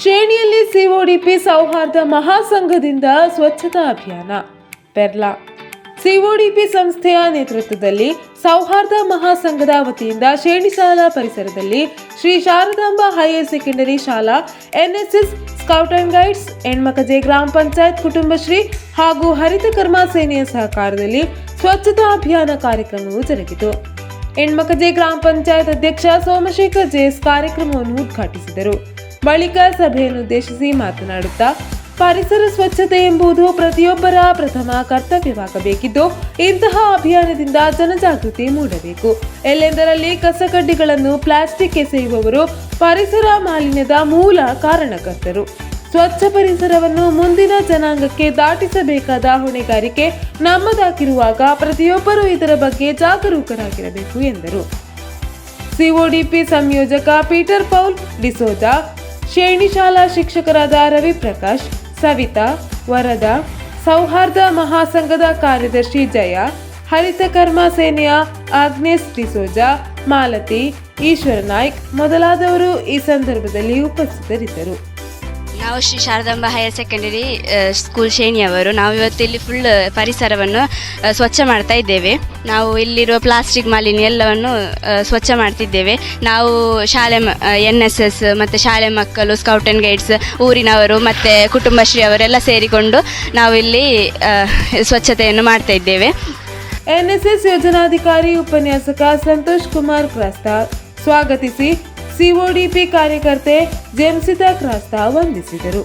ಶ್ರೇಣಿಯಲ್ಲಿ ಸಿಒಡಿಪಿ ಸೌಹಾರ್ದ ಮಹಾಸಂಘದಿಂದ ಸ್ವಚ್ಛತಾ ಅಭಿಯಾನ. ಪೆರ್ಲಾ ಸಿಒಡಿಪಿ ಸಂಸ್ಥೆಯ ನೇತೃತ್ವದಲ್ಲಿ ಸೌಹಾರ್ದ ಮಹಾಸಂಘದ ವತಿಯಿಂದ ಶೇಣಿ ಶಾಲಾ ಪರಿಸರದಲ್ಲಿ ಶ್ರೀ ಶಾರದಾಂಬಾ ಹೈಯರ್ ಸೆಕೆಂಡರಿ ಶಾಲಾ, ಎನ್ಎಸ್ಎಸ್, ಸ್ಕೌಟ್ ಅಂಡ್ ಗೈಡ್ಸ್, ಹೆಣ್ಮಕಜೆ ಗ್ರಾಮ ಪಂಚಾಯತ್ ಕುಟುಂಬಶ್ರೀ ಹಾಗೂ ಹರಿತ ಕರ್ಮ ಸೇನೆಯ ಸಹಕಾರದಲ್ಲಿ ಸ್ವಚ್ಛತಾ ಅಭಿಯಾನ ಕಾರ್ಯಕ್ರಮವು ಜರುಗಿತು. ಹೆಣ್ಮಕಜೆ ಗ್ರಾಮ ಪಂಚಾಯತ್ ಅಧ್ಯಕ್ಷ ಸೋಮಶೇಖರ್ ಜೆಎಸ್ ಕಾರ್ಯಕ್ರಮವನ್ನು ಉದ್ಘಾಟಿಸಿದರು. ಬಳಿಕ ಸಭೆಯನ್ನುದ್ದೇಶಿಸಿ ಮಾತನಾಡುತ್ತಾ, ಪರಿಸರ ಸ್ವಚ್ಛತೆ ಎಂಬುದು ಪ್ರತಿಯೊಬ್ಬರ ಪ್ರಥಮ ಕರ್ತವ್ಯವಾಗಬೇಕಿದ್ದು, ಇಂತಹ ಅಭಿಯಾನದಿಂದ ಜನಜಾಗೃತಿ ಮೂಡಬೇಕು. ಎಲ್ಲೆಂದರಲ್ಲಿ ಕಸಕಡ್ಡಿಗಳನ್ನು ಪ್ಲಾಸ್ಟಿಕ್ ಎಸೆಯುವವರು ಪರಿಸರ ಮಾಲಿನ್ಯದ ಮೂಲ ಕಾರಣಕರ್ತರು. ಸ್ವಚ್ಛ ಪರಿಸರವನ್ನು ಮುಂದಿನ ಜನಾಂಗಕ್ಕೆ ದಾಟಿಸಬೇಕಾದ ಹೊಣೆಗಾರಿಕೆ ನಮ್ಮದಾಗಿರುವಾಗ ಪ್ರತಿಯೊಬ್ಬರೂ ಇದರ ಬಗ್ಗೆ ಜಾಗರೂಕರಾಗಿರಬೇಕು ಎಂದರು. ಸಿಒಡಿಪಿ ಸಂಯೋಜಕ ಪೀಟರ್ ಪೌಲ್ ಡಿಸೋಜಾ, ಶೇಣಿ ಶಾಲಾ ಶಿಕ್ಷಕರಾದ ರವಿ ಪ್ರಕಾಶ್, ಸವಿತಾ, ವರದಾ, ಸೌಹಾರ್ದ ಮಹಾಸಂಘದ ಕಾರ್ಯದರ್ಶಿ ಜಯ, ಹರಿತ ಕರ್ಮ ಸೇನೆಯ ಆಗ್ನೇಸ್ ಡಿಸೋಜಾ, ಮಾಲತಿ, ಈಶ್ವರ ನಾಯ್ಕ್ ಮೊದಲಾದವರು ಈ ಸಂದರ್ಭದಲ್ಲಿ ಉಪಸ್ಥಿತರಿದ್ದರು. ನಾವು Shri Sharadamba higher secondary school ಶೇಣಿಯವರು. ನಾವು ಇವತ್ತು ಇಲ್ಲಿ ಫುಲ್ ಪರಿಸರವನ್ನು ಸ್ವಚ್ಛ ಮಾಡ್ತಾ ಇದ್ದೇವೆ. ನಾವು ಇಲ್ಲಿರುವ ಪ್ಲಾಸ್ಟಿಕ್ ಮಾಲಿನ್ಯ ಎಲ್ಲವನ್ನು ಸ್ವಚ್ಛ ಮಾಡ್ತಿದ್ದೇವೆ. ನಾವು ಶಾಲೆ NSS ಮತ್ತು ಶಾಲೆ ಮಕ್ಕಳು, ಸ್ಕೌಟ್ ಆ್ಯಂಡ್ ಗೈಡ್ಸ್, ಊರಿನವರು ಮತ್ತು ಕುಟುಂಬಶ್ರೀ ಅವರೆಲ್ಲ ಸೇರಿಕೊಂಡು ನಾವು ಇಲ್ಲಿ ಸ್ವಚ್ಛತೆಯನ್ನು ಮಾಡ್ತಾ ಇದ್ದೇವೆ. NSS ಯೋಜನಾಧಿಕಾರಿ ಉಪನ್ಯಾಸಕ ಸಂತೋಷ್ ಕುಮಾರ್ ಕ್ರಾಸ್ತಾ ಸ್ವಾಗತಿಸಿ ಸಿಒಡಿಪಿ ಕಾರ್ಯಕರ್ತೆ ಜೆಮ್ಸಿತಾ ಕ್ರಾಸ್ತಾ ವಂದಿಸಿದರು.